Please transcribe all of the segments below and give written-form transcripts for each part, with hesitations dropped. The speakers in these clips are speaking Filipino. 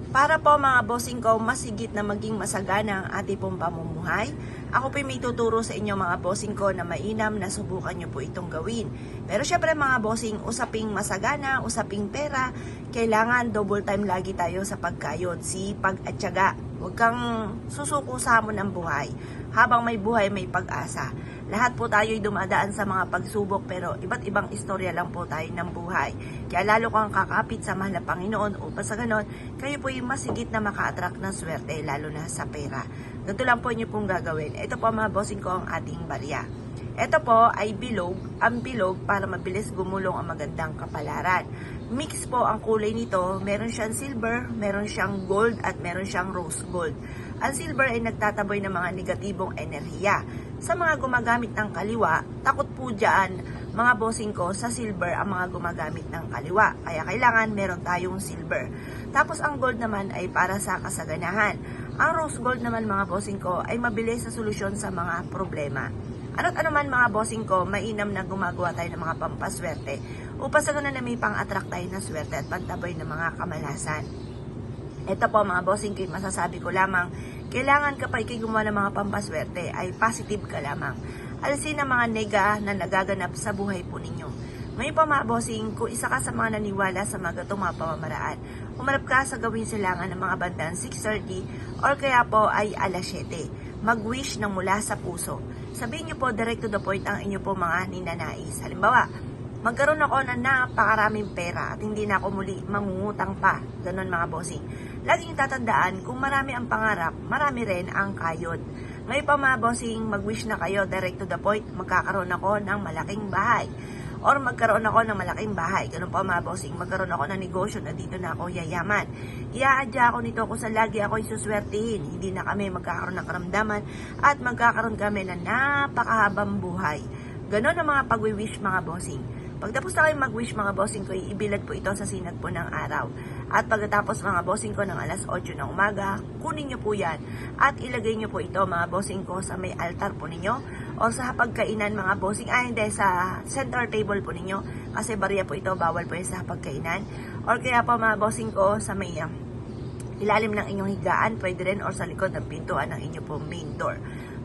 Para po mga bossing ko, masigit na maging masagana ang ating pong pamumuhay, ako po may tuturo sa inyo mga bossing ko na mainam na subukan nyo po itong gawin. Pero syempre mga bossing, usaping masagana, usaping pera, kailangan double time lagi tayo sa pagkayod, sipag at tiyaga. Huwag kang susuko sa hamon ng buhay. Habang may buhay, may pag-asa. Lahat po tayo'y dumadaan sa mga pagsubok pero iba't ibang istorya lang po tayo ng buhay. Kaya lalo kang kakapit sa mahal na Panginoon upang sa ganon, kayo po yung masigit na maka-attract ng swerte lalo na sa pera. Ganito lang po inyo pong gagawin. Ito po mga bossing ko ang ating barya. Ito po ay bilog, ang bilog para mabilis gumulong ang magandang kapalaran. Mix po ang kulay nito, meron siyang silver, meron siyang gold at meron siyang rose gold. Ang silver ay nagtataboy ng mga negatibong enerhiya. Sa mga gumagamit ng kaliwa, takot po dyan mga bossing ko sa silver ang mga gumagamit ng kaliwa. Kaya kailangan meron tayong silver. Tapos ang gold naman ay para sa kasaganahan. Ang rose gold naman mga bossing ko ay mabilis sa solusyon sa mga problema. Ano't ano man mga bossing ko, mainam na gumagawa tayo ng mga pampaswerte upang sa ganun na may pang-attract tayo ng swerte at pantaboy ng mga kamalasan. Ito po mga bossing ko, masasabi ko lamang, kailangan kapag kayo gumawa ng mga pampaswerte ay positive ka lamang. Alisin ang mga nega na nagaganap sa buhay po ninyo. Ngayon po mga bossing, kung isa ka sa mga naniwala sa mga gatong mga pamamaraan, umarap ka sa gawin silangan ng mga bandang 6:30 or kaya po ay alas 7. Mag-wish ng mula sa puso. Sabihin niyo po direct to the point ang inyo po mga ninanais. Halimbawa, magkaroon ako ng napakaraming pera at hindi na ako muli mangungutang pa. Ganon mga bossing. Laging tatandaan, kung marami ang pangarap, marami rin ang kayod. Ngayon pa mga bossing, mag-wish na kayo direct to the point, magkakaroon ako ng malaking bahay. Or magkaroon ako ng malaking bahay. Ganun po mga bossing, magkaroon ako ng negosyo na dito na ako yayaman. Iaadya ako nito kung saan lagi ako isuswertihin. Hindi na kami magkakaroon ng karamdaman at magkakaroon kami ng napakahabang buhay. Ganon ang mga pag-wish mga bossing. Pagtapos na kayo mag-wish mga bossing ko, ibilad po ito sa sinag po ng araw. At pagkatapos mga bossing ko ng alas 8 ng umaga, kunin nyo po yan. At ilagay nyo po ito mga bossing ko sa may altar po ninyo. O sa pagkainan mga bossing, hindi, sa center table po ninyo. Kasi barya po ito, bawal po yan sa pagkainan. Or kaya po mga bossing ko sa may ilalim ng inyong higaan, pwede rin or sa likod ng pintuan ng inyong po main door.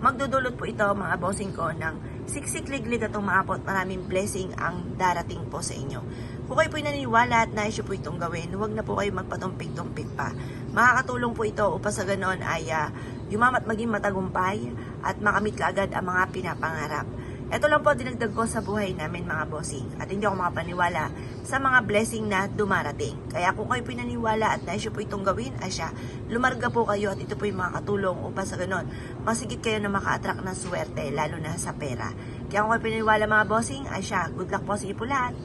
Magdudulot po ito mga bossing ko ng siksik-liglig at umaapot, maraming blessing ang darating po sa inyo. Kung kayo po'y naniniwala at nais po itong gawin, huwag na po kayo magpatumpik-tumpik pa. Makakatulong po ito upang sa ganon ay yumamat maging matagumpay at makamit kaagad ang mga pinapangarap. Ito lang po dinagdag ko sa buhay namin mga bossing at hindi ako makapaniwala sa mga blessing na dumarating. Kaya kung kayo pinaniwala at nais po itong gawin, asya, lumarga po kayo at ito po yung makakatulong upang sa ganon masigit kayo na maka-attract ng swerte lalo na sa pera. Kaya kung kayo pinaniwala mga bossing, asya, good luck po sa inyo po lahat.